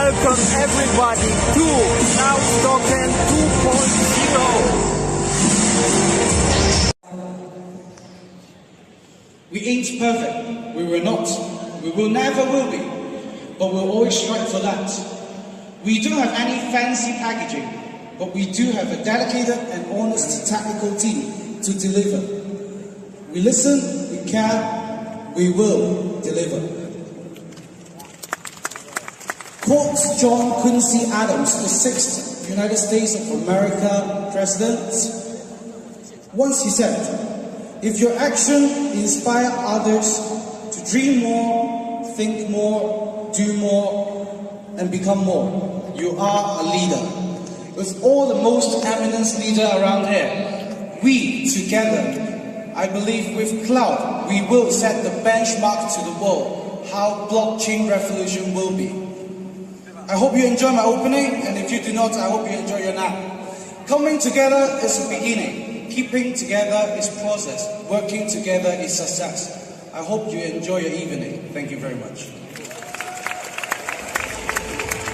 welcome everybody to Outspoken 2.0. We ain't perfect, we were not, we will never will be, but we'll always strive for that. We don't have any fancy packaging, but we do have a dedicated and honest technical team to deliver. We listen, we care, we will deliver. Quote John Quincy Adams, the 6th United States of America President. Once he said, if your action inspires others to dream more, think more, do more, and become more, you are a leader. With all the most eminent leaders around here, we together, I believe with Cloud, we will set the benchmark to the world how blockchain revolution will be. I hope you enjoy my opening, and if you do not, I hope you enjoy your nap. Coming together is the beginning. Keeping together is process. Working together is success. I hope you enjoy your evening. Thank you very much.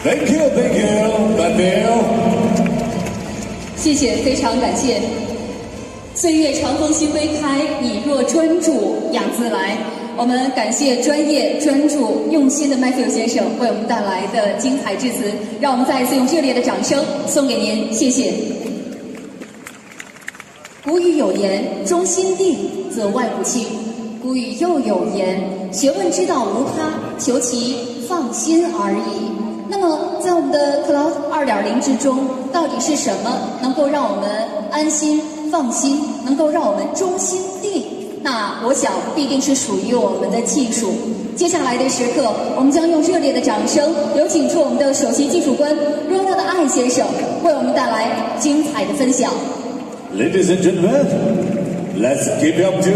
Thank you, Matthew. 谢谢，非常感谢。岁月长风心微开，你若专注雅自来。我们感谢专业、专注、用心的 Matthew 先生为我们带来的精彩致辞，让我们再一次用热烈的掌声送给您，谢谢。古语有言：“中心定，则外不侵。”古语又有言：“学问之道无他，求其放心而已。”那么，在我们的 Cloud 2.0之中，到底是什么能够让我们安心放心，能够让我们中心定？那我想必定是属于我们的技术。接下来的时刻，我们将用热烈的掌声，有请出我们的首席技术官 Ronald 艾先生，为我们带来精彩的分享。Ladies and gentlemen, let's give it up to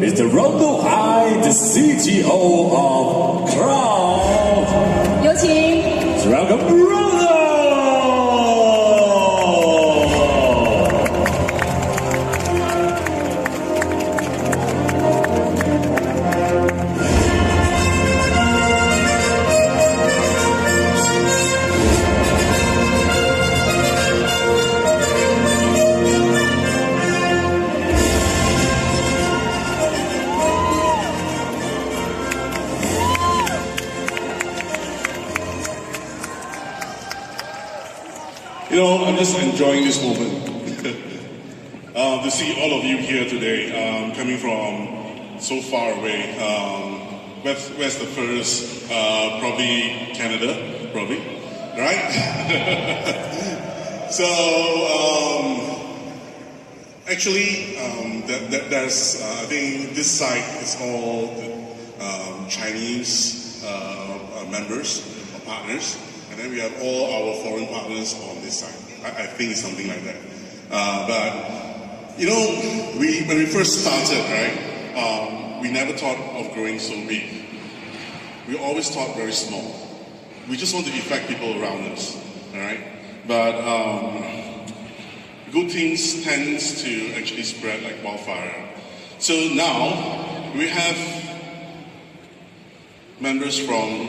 Mr. Ronald Ai, the CTO of Cloud. 有请。Welcome, Ronald. You know, I'm just enjoying this moment to see all of you here today, coming from so far away. Where's the first? Probably Canada, probably, right? So, actually, there's I think this site is all Chinese members or partners. And then we have all our foreign partners on this side. I think it's something like that. But, you know, when we first started, right, we never thought of growing so big. We always thought very small. We just want to affect people around us, all right? But good things tend to actually spread like wildfire. So now we have members from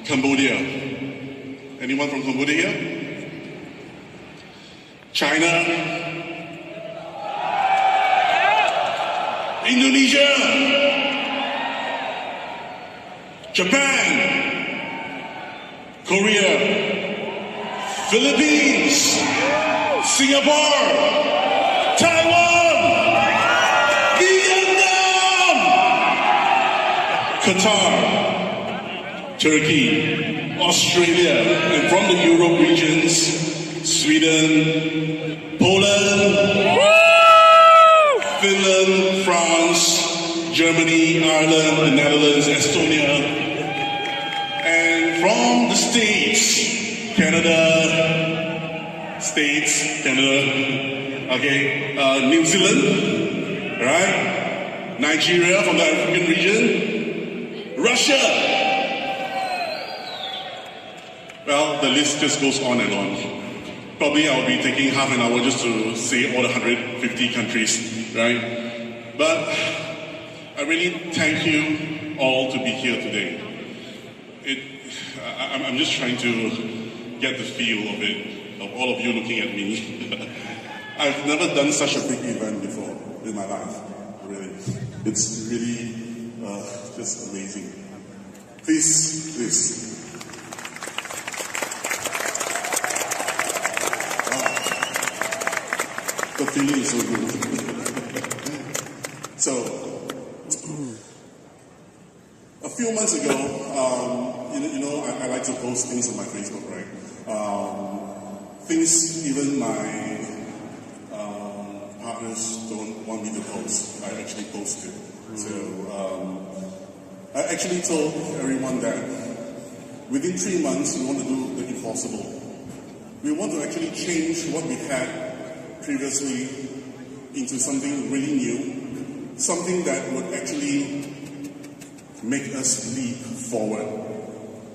Cambodia. Anyone from Cambodia here? China? Indonesia? Japan? Korea? Philippines? Singapore? Taiwan? Vietnam? Qatar? Turkey? Australia, and from the Europe regions, Sweden, Poland, Finland, France, Germany, Ireland, the Netherlands, Estonia, and from the States, Canada, okay, New Zealand, right? Nigeria from the African region, Russia. Well, the list just goes on and on. Probably I'll be taking half an hour just to say all the 150 countries, right? But I really thank you all to be here today. I'm just trying to get the feel of it, of all of you looking at me. I've never done such a big event before in my life, really. It's really just amazing. Please. Wow. The feeling is so good. So, a few months ago, I like to post things on my Facebook, right? Things even my partners don't want me to post. I actually post it. So I actually told everyone that within 3 months we want to do the impossible. We want to actually change what we had previously into something really new, something that would actually make us leap forward,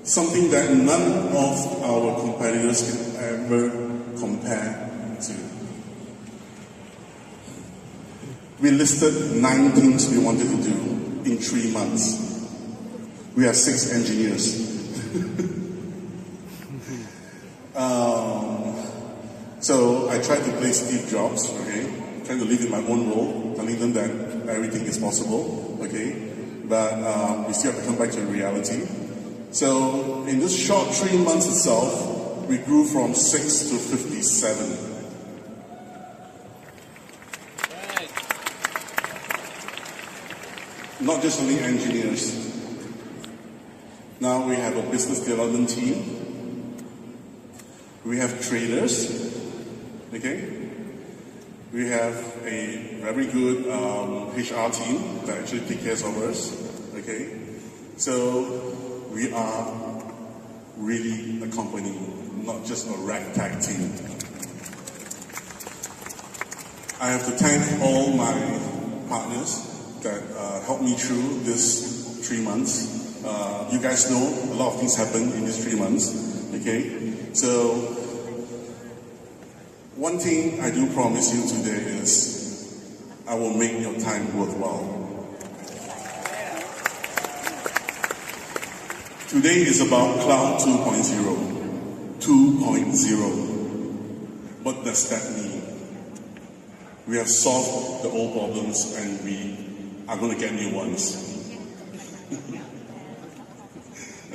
something that none of our competitors can ever compare to. We listed 9 things we wanted to do in 3 months. We have 6 engineers. So I tried to play Steve Jobs, okay? Trying to live in my own role, telling them that everything is possible, okay? But we still have to come back to reality. So in this short 3 months itself, we grew from 6 to 57. Not just only engineers. Now we have a business development team. We have traders, okay? We have a very good HR team that actually takes care of us, okay? So we are really a company, not just a ragtag team. I have to thank all my partners that helped me through this 3 months. You guys know a lot of things happened in these 3 months, okay? So one thing I do promise you today is I will make your time worthwhile. Today is about Cloud 2.0. 2.0. What does that mean? We have solved the old problems and we are going to get new ones.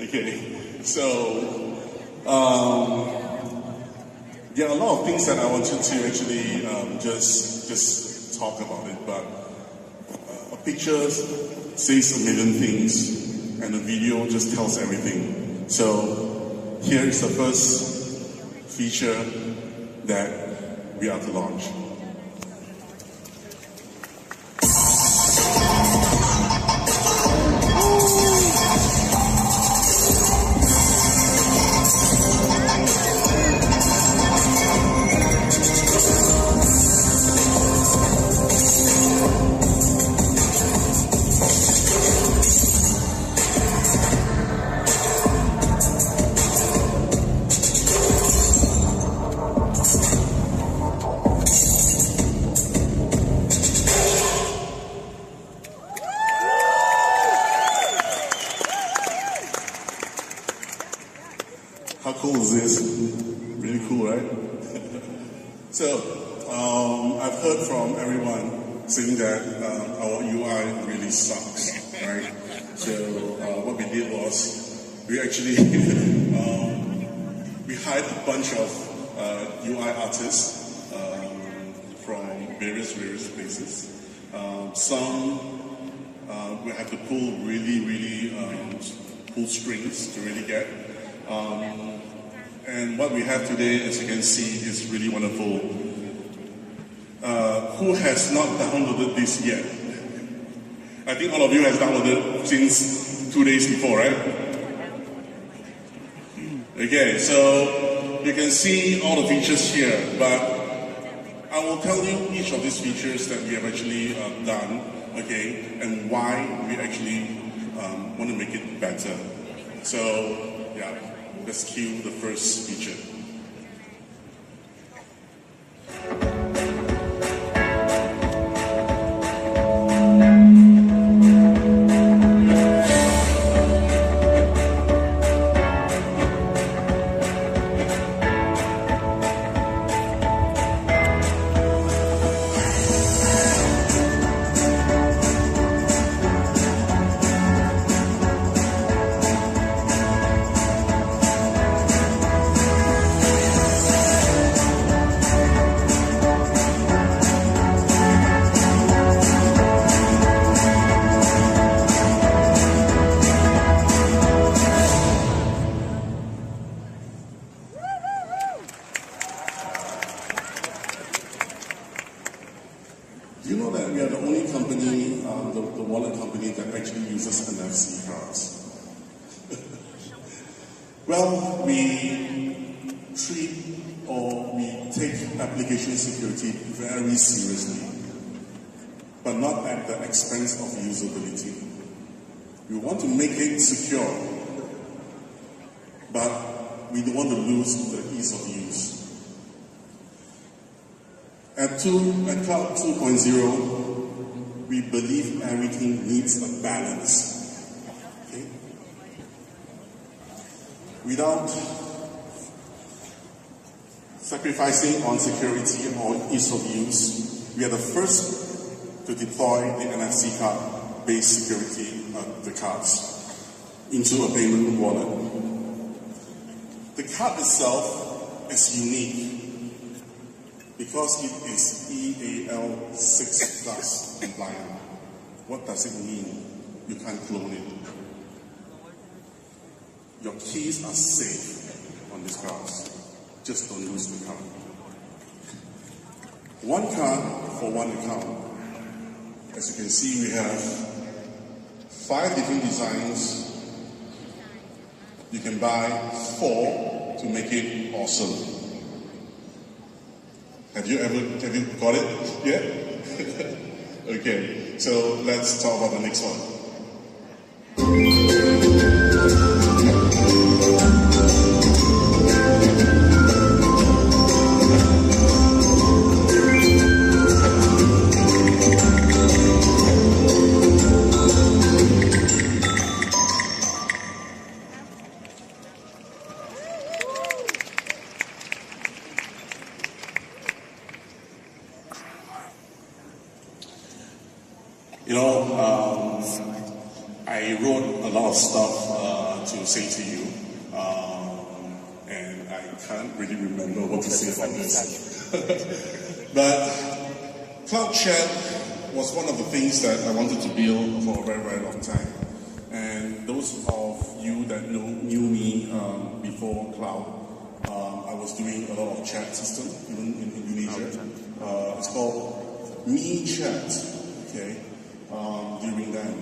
Okay, so there are a lot of things that I wanted to actually just talk about it, but a picture says a million things, and a video just tells everything. So here is the first feature that we are to launch. How cool is this? Really cool, right? So, I've heard from everyone saying that our UI really sucks, right? So, what we did was, we actually, we hired a bunch of UI artists from various places. Some we had to pull really pull strings to really get. And what we have today, as you can see, is really wonderful. Who has not downloaded this yet? I think all of you has downloaded since 2 days before, right? Okay, so you can see all the features here, but I will tell you each of these features that we have actually done, okay, and why we actually want to make it better. So, yeah. Let's cue the first feature. Well, we treat or we take application security very seriously, but not at the expense of usability. We want to make it secure, but we don't want to lose the ease of use. At Cloud 2.0, we believe everything needs a balance. Okay? Without sacrificing on security or ease of use, we are the first to deploy the NFC card-based security the cards into a payment wallet. The card itself is unique because it is EAL6 Plus compliant. What does it mean? You can't clone it. Your keys are safe on these cards. Just don't lose the card. One card for one account. As you can see, we have 5 different designs. You can buy 4 to make it awesome. Have you got it yet? Okay, so let's talk about the next one. You know, I wrote a lot of stuff to say to you, and I can't really remember what to say about this. But Cloud Chat was one of the things that I wanted to build for a very, very long time. And those of you that knew me before Cloud, I was doing a lot of chat system, even in Indonesia. It's called Me Chat, okay? During then.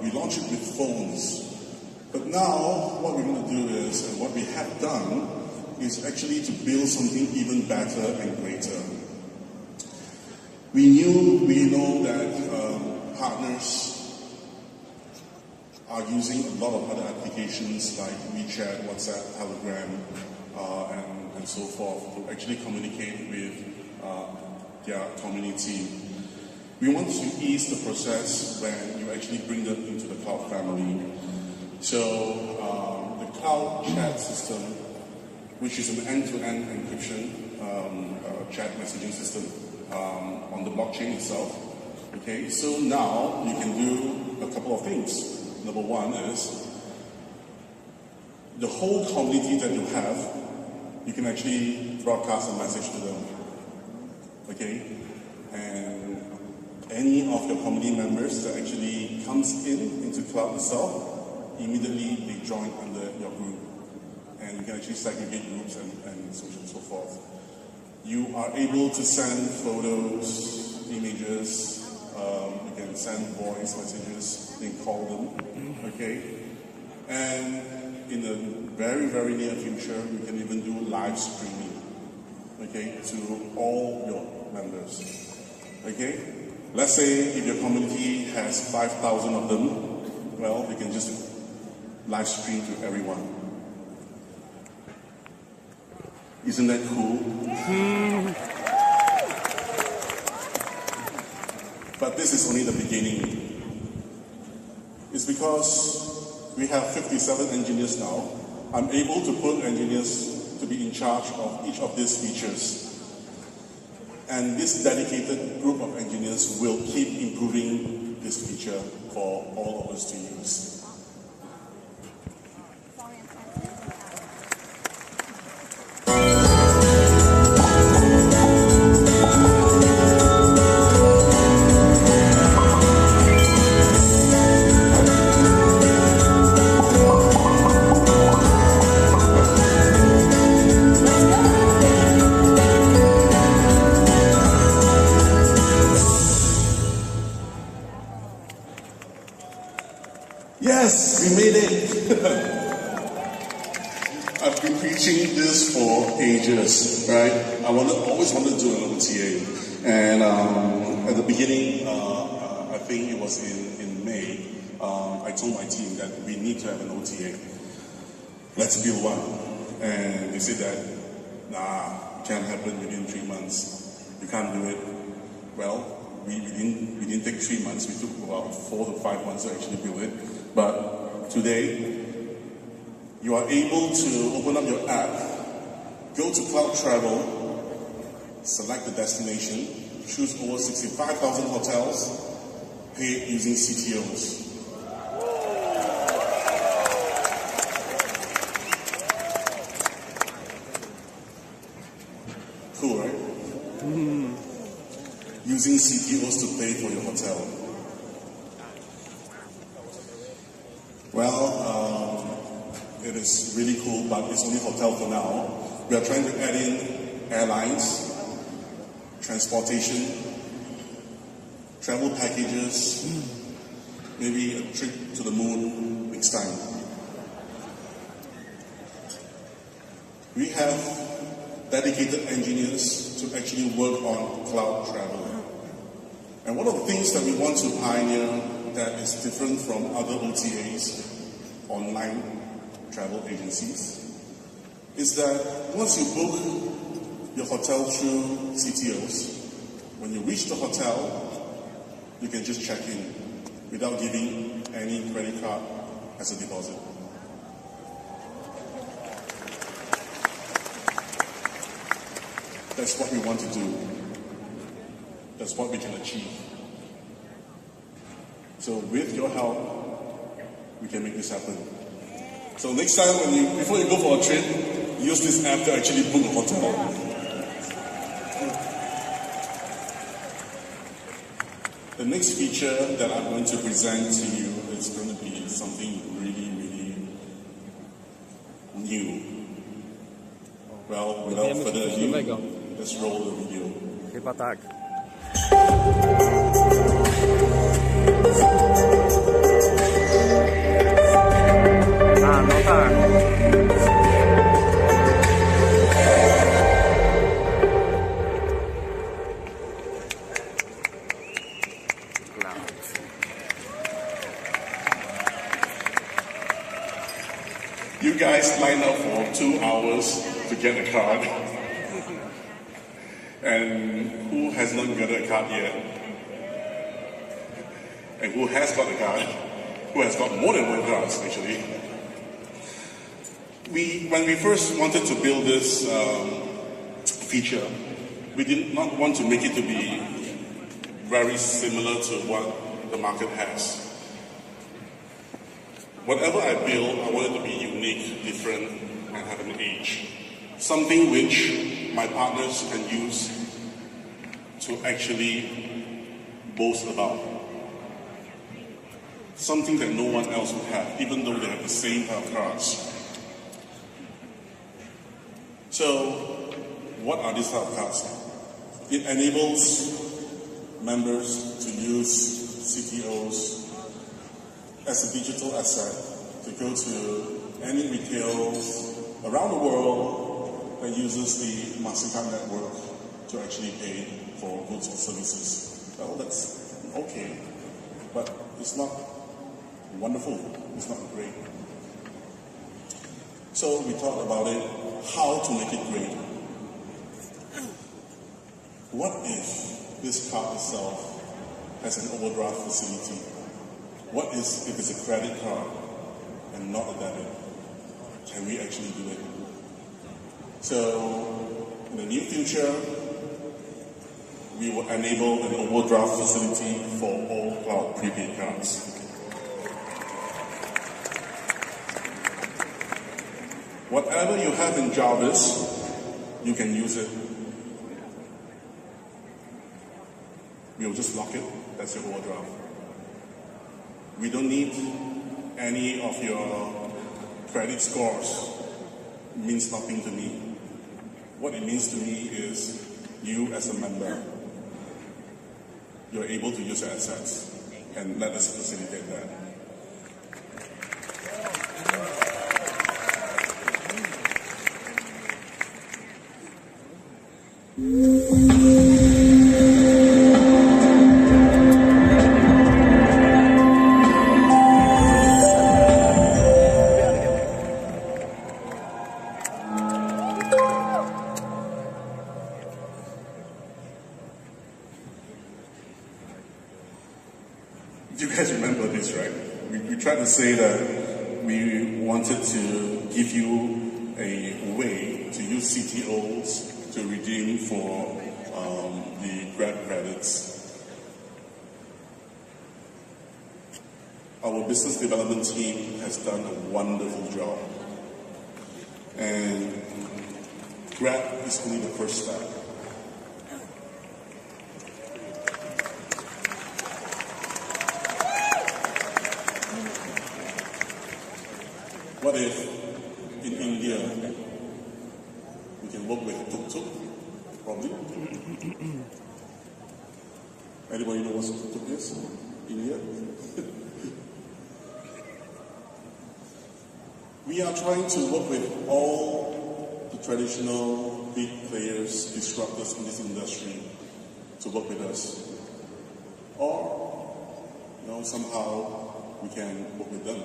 We launched it with phones. But now, what we're going to do is, and what we have done, is actually to build something even better and greater. We know that partners are using a lot of other applications like WeChat, WhatsApp, Telegram, and so forth to actually communicate with their community. We want to ease the process when you actually bring them into the Cloud family. So the Cloud Chat system, which is an end-to-end encryption chat messaging system on the blockchain itself. Okay, so now you can do a couple of things. Number one is the whole community that you have, you can actually broadcast a message to them. Okay, and any of your community members that actually comes into Cloud itself, immediately they join under your group. And you can actually segregate groups and so on and so forth. You are able to send photos, images, you can send voice messages, you can call them, okay? And in the very, very near future, we can even do live streaming, okay, to all your members, okay? Let's say if your community has 5,000 of them, well, we can just live stream to everyone. Isn't that cool? But this is only the beginning. It's because we have 57 engineers now. I'm able to put engineers to be in charge of each of these features. And this dedicated group of engineers will keep improving this feature for all of us to use. I've been preaching this for ages, right? Always wanted to do an OTA. And at the beginning, I think it was in May, I told my team that we need to have an OTA. Let's build one. And they said that, nah, it can't happen within 3 months. You can't do it. Well, we didn't take 3 months. We took about 4 to 5 months to actually build it. But today, you are able to open up your app, go to Cloud Travel, select the destination, choose over 65,000 hotels, pay using CTOs. Cool, right? Using CTOs to pay for your hotel. Well, it is really cool, but it's only hotel for now. We are trying to add in airlines, transportation, travel packages, maybe a trip to the moon next time. We have dedicated engineers to actually work on cloud travel. And one of the things that we want to pioneer that is different from other OTAs, online travel agencies, is that once you book your hotel through CTOs, when you reach the hotel, you can just check in without giving any credit card as a deposit. That's what we want to do. That's what we can achieve. So with your help, we can make this happen. So next time, before you go for a trip, use this app to actually book a hotel. The next feature that I'm going to present to you is going to be something really, really new. Well, without further ado, let's roll the video. Chyba tak. No tak. You guys line up for 2 hours to get a card. And who has not got a card yet? And who has got a card? Who has got more than one card, actually? When we first wanted to build this feature, we did not want to make it to be very similar to what the market has. Whatever I build, I want it to be unique, different, and have an edge. Something which my partners can use to actually boast about. Something that no one else would have, even though they have the same kind of cards. So, what are these type of cards? It enables members to use CTOs as a digital asset to go to any retailers around the world that uses the MasterCard network to actually pay for goods or services. Well, that's okay, but it's not wonderful, it's not great. So we talked about it, how to make it great. What if this card itself has an overdraft facility? What if it's a credit card and not a debit? Can we actually do it? So, in the near future, we will enable an overdraft facility for all cloud prepaid cards. Whatever you have in Jarvis, you can use it. We'll just lock it, that's your overdraft. We don't need any of your credit scores. It means nothing to me. What it means to me is you as a member, you're able to use your assets, and let us facilitate that. You guys remember this, right? We tried to say that we wanted to give you a way to use CTOs to redeem for the grad credits. Our business development team has done a wonderful job. And grad is only the first step. What if in India we can work with tuk-tuk? Probably. Anybody know what tuk-tuk is? India? We are trying to work with all the traditional big players, disruptors in this industry to work with us. Or, somehow we can work with them.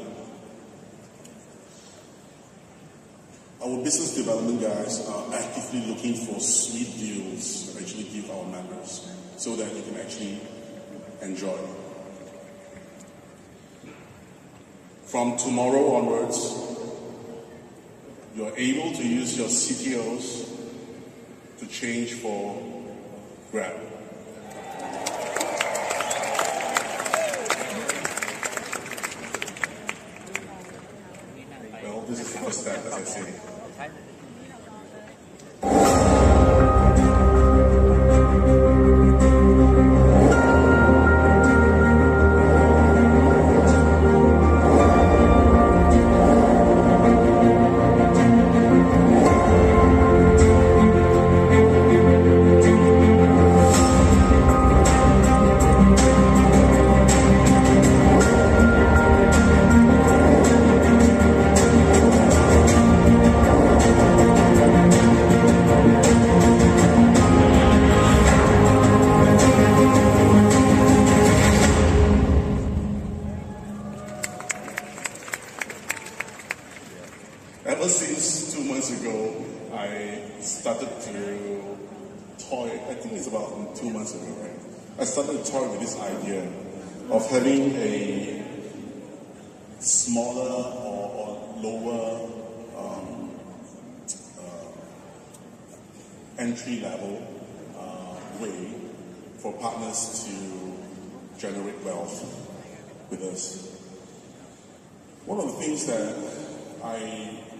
Our business development guys are actively looking for sweet deals to actually give our members so that you can actually enjoy. From tomorrow onwards, you're able to use your CTOs to change for Grab. Well, this is the first step, as I say. Ever since 2 months ago, I started to toy, I think it's about 2 months ago, right? I started to toy with this idea of having a smaller or lower entry level way for partners to generate wealth with us. One of the things that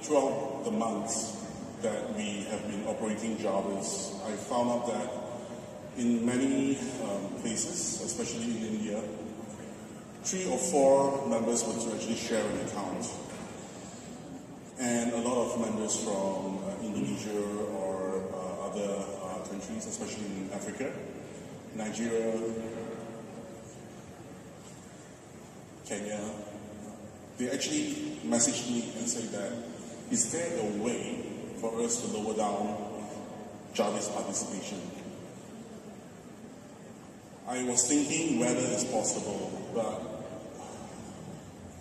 throughout the months that we have been operating Javas, I found out that in many places, especially in India, 3 or 4 members would actually share an account. And a lot of members from Indonesia or other countries, especially in Africa, Nigeria, Kenya, they actually messaged me and said that, is there a way for us to lower down Java's participation? I was thinking whether it's possible, but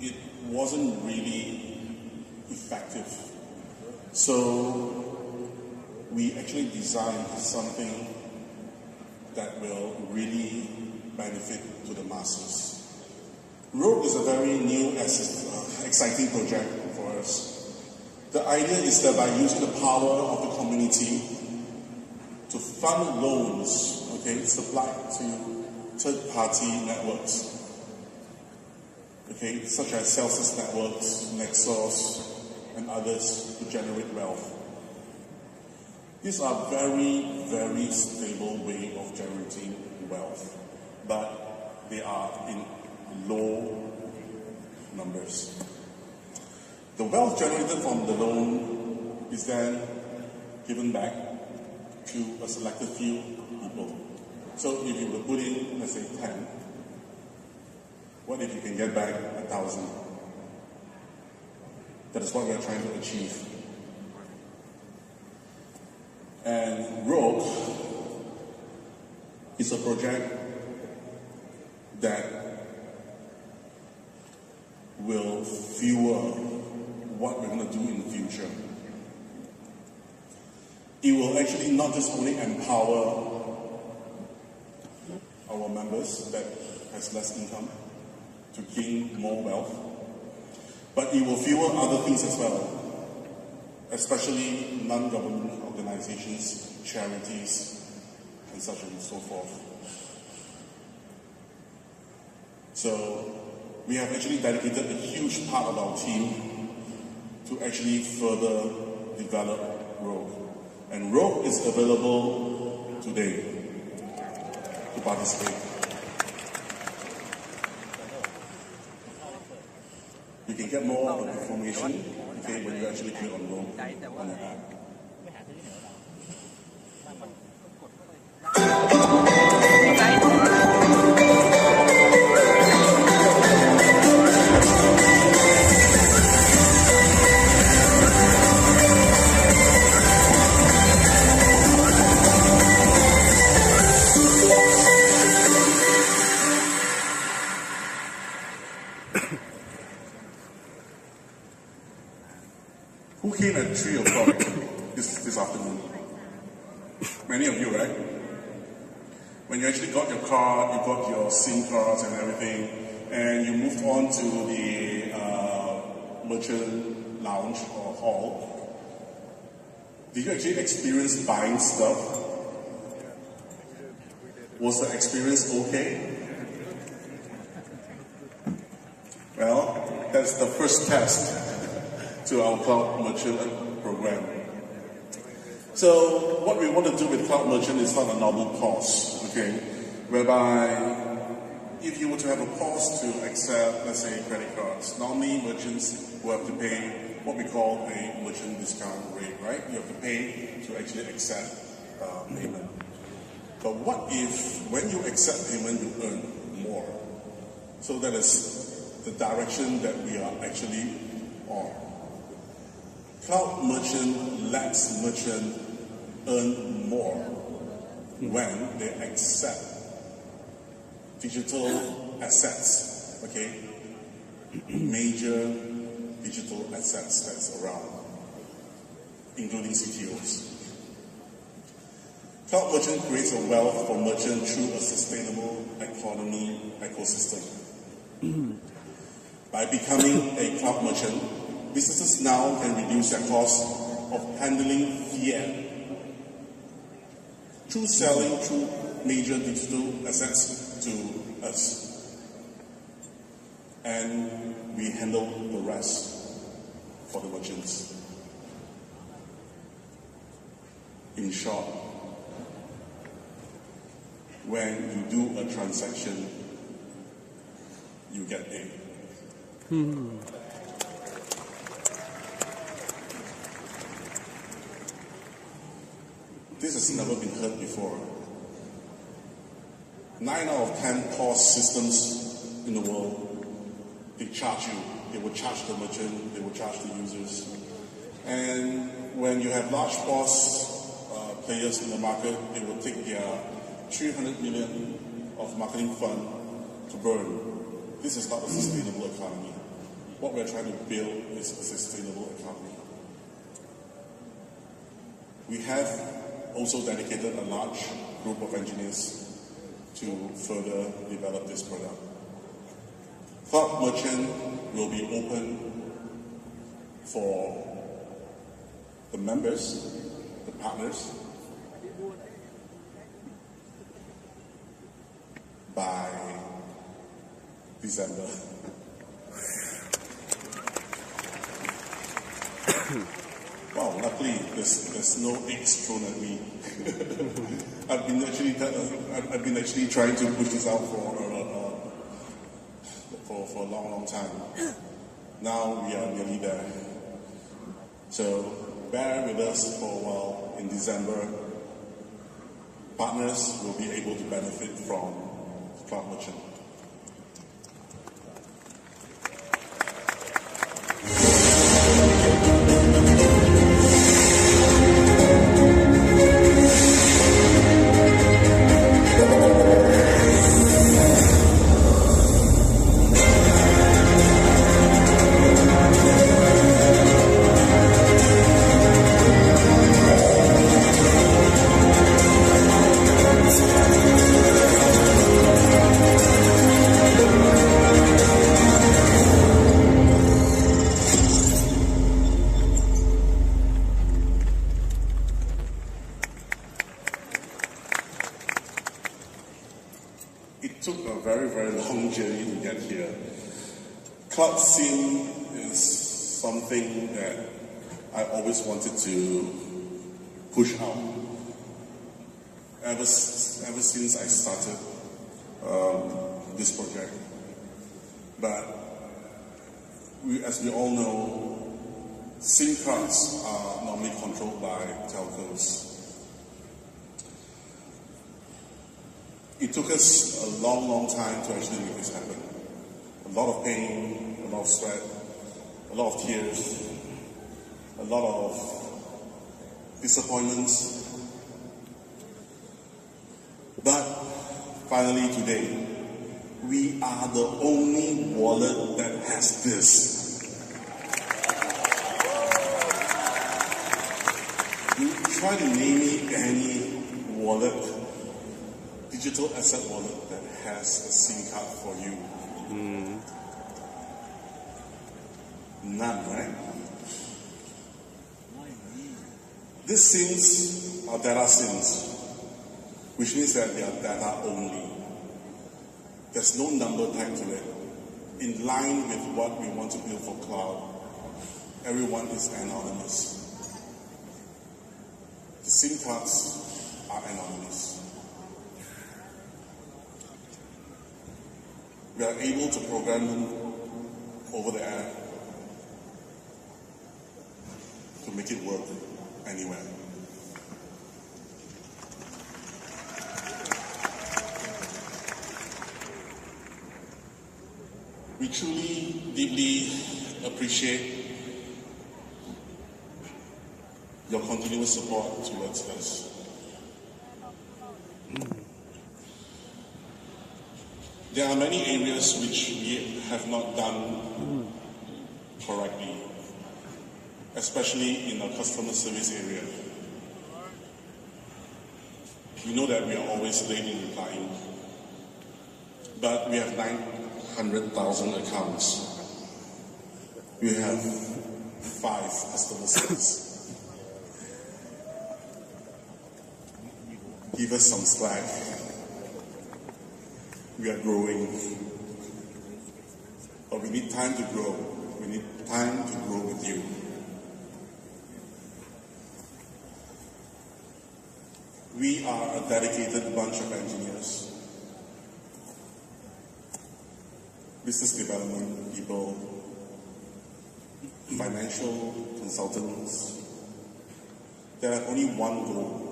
it wasn't really effective. So we actually designed something that will really benefit to the masses. Rogue is a very new, exciting project for us. The idea is that by using the power of the community to fund loans, supplied to third-party networks, such as Celsius Networks, Nexus, and others to generate wealth. These are very, very stable way of generating wealth, but they are in low numbers. The wealth generated from the loan is then given back to a selected few people. So if you were put in, let's say 10, what if you can get back 1,000? That is what we are trying to achieve. And Rogue It's a project that will fuel what we're going to do in the future. It will actually not just only empower our members that has less income to gain more wealth, but it will fuel other things as well, especially non-government organizations, charities, and such and so forth. So we have actually dedicated a huge part of our team to actually further develop Rogue. And Rogue is available today to participate. You can get more information, okay, when you actually click on Rogue on the app. Who came at 3 o'clock this afternoon? Many of you, right? When you actually got your card, you got your SIM cards and everything, and you moved on to the merchant lounge or hall, did you actually experience buying stuff? Was the experience okay? Well, that's the first test to our Cloud Merchant program. So what we want to do with Cloud Merchant is not a normal POS, okay? Whereby if you were to have a POS to accept, let's say, credit cards, normally merchants will have to pay what we call a merchant discount rate, right? You have to pay to actually accept payment. But what if when you accept payment, you earn more? So that is the direction that we are actually on. Cloud Merchant lets merchants earn more when they accept digital assets, okay? Major digital assets that's around, including CTOs. Cloud Merchant creates a wealth for merchants through a sustainable economy ecosystem. By becoming a Cloud Merchant, businesses now can reduce their cost of handling fiat through selling through major digital assets to us. And we handle the rest for the merchants. In short, when you do a transaction, you get paid. This has never been heard before. 9 out of 10 POS systems in the world, they charge you. They will charge the merchant, they will charge the users. And when you have large POS players in the market, they will take their 300 million of marketing fund to burn. This is not a sustainable economy. What we're trying to build is a sustainable economy. We have also dedicated a large group of engineers to further develop this product. Cloud Merchant will be open for the members, the partners, by December. Wow, luckily there's no eggs thrown at me. I've been actually trying to push this out for a long time. Now we are nearly there. So bear with us for a while. In December, partners will be able to benefit from Cloud Merchant. journey to get here. Cloud scene is something that I always wanted to push out. Ever since I started this project. But as we all know, SIM cards are normally controlled by telcos. It took us a long time to actually make this happen. A lot of pain, a lot of sweat, a lot of tears, a lot of disappointments. But finally today, we are the only wallet that has this. You try to name me any wallet, digital asset wallet that has a SIM card for you. None, right? These SIMs are data SIMs, which means that they are data only. There's no number tag to it. In line with what we want to build for cloud, everyone is anonymous. The SIM cards are anonymous. We are able to program them over the air to make it work anywhere. We truly, deeply appreciate your continuous support towards us. There are many areas which we have not done correctly, especially in our customer service area. We know that we are always late in replying, but we have 900,000 accounts. We have 5 customer service. Give us some slack. We are growing. But we need time to grow. We need time to grow with you. We are a dedicated bunch of engineers, business development people, financial consultants that have only one goal.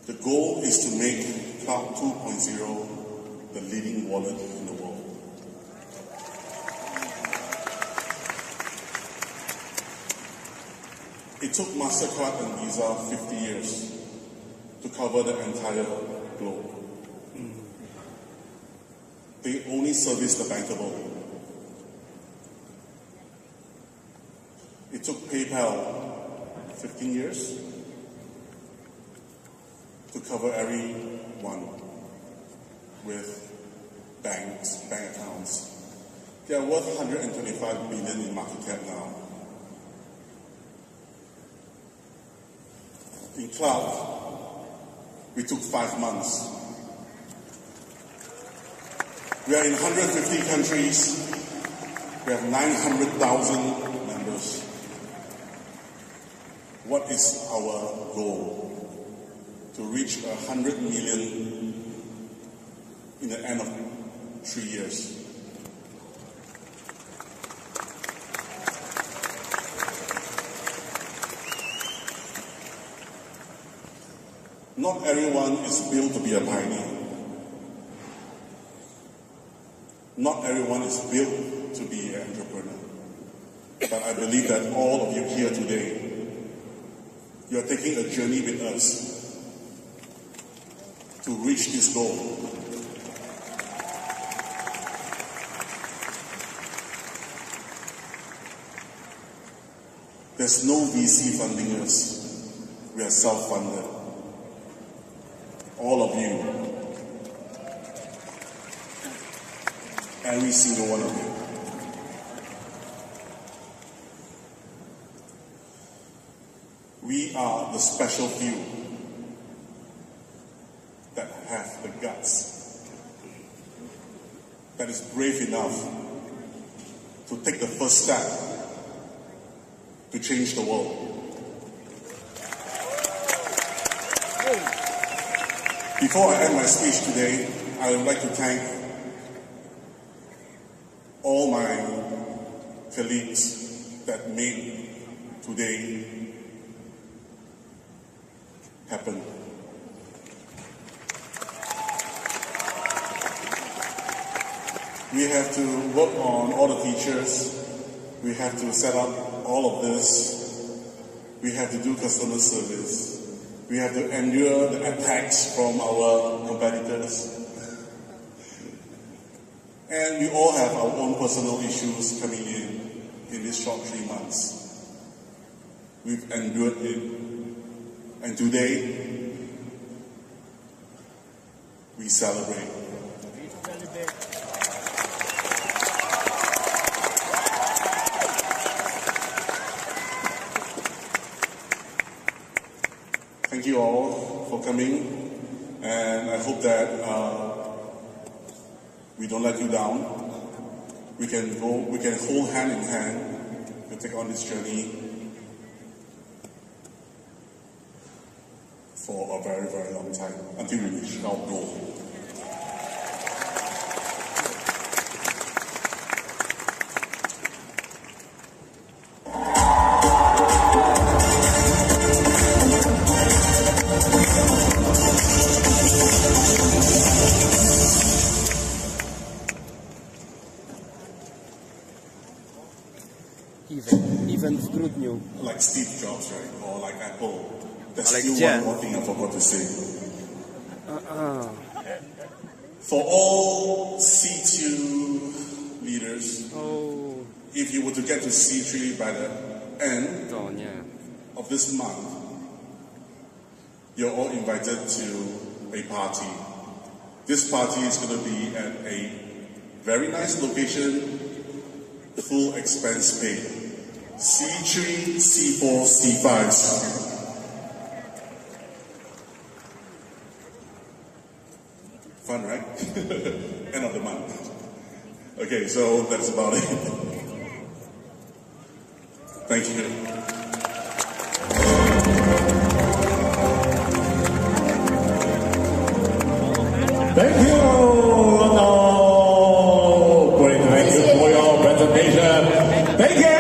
The goal is to make Cloud 2.0 the leading wallet in the world. It took MasterCard and Visa 50 years to cover the entire globe. They only service the bankable. It took PayPal 15 years to cover everyone with bank accounts. They are worth 125 billion in market cap now. In cloud, we took 5 months. We are in 150 countries. We have 900,000 members. What is our goal? To reach 100 million in the end of 3 years. Not everyone is built to be a pioneer. Not everyone is built to be an entrepreneur. But I believe that all of you here today, you are taking a journey with us to reach this goal. There's no VC funding us. We are self-funded. All of you. Every single one of you. We are the special few that have the guts that is brave enough to take the first step to change the world. Before I end my speech today, I would like to thank all my colleagues that made today happen. We have to work on all the teachers. We have to set up all of this. We have to do customer service. We have to endure the attacks from our competitors. And we all have our own personal issues coming in this short 3 months. We've endured it. And today, we celebrate. Thank you all for coming, and I hope that we don't let you down. We can hold hand in hand to take on this journey for a very, very long time until we reach our goal. Even w grudniu. Like Steve Jobs, right? Or like Apple. There's Ale still gdzie? one more thing I forgot to say. For all C2 leaders, if you were to get to C3 by the end To nie. of this month, you're all invited to a party. This party is going to be at a very nice location, full expense paid. C3, C4, C5s. Fun, right? End of the month. Okay, so that's about it. Thank you. Thank you, Ronald. Great, thank you for your presentation. Thank you.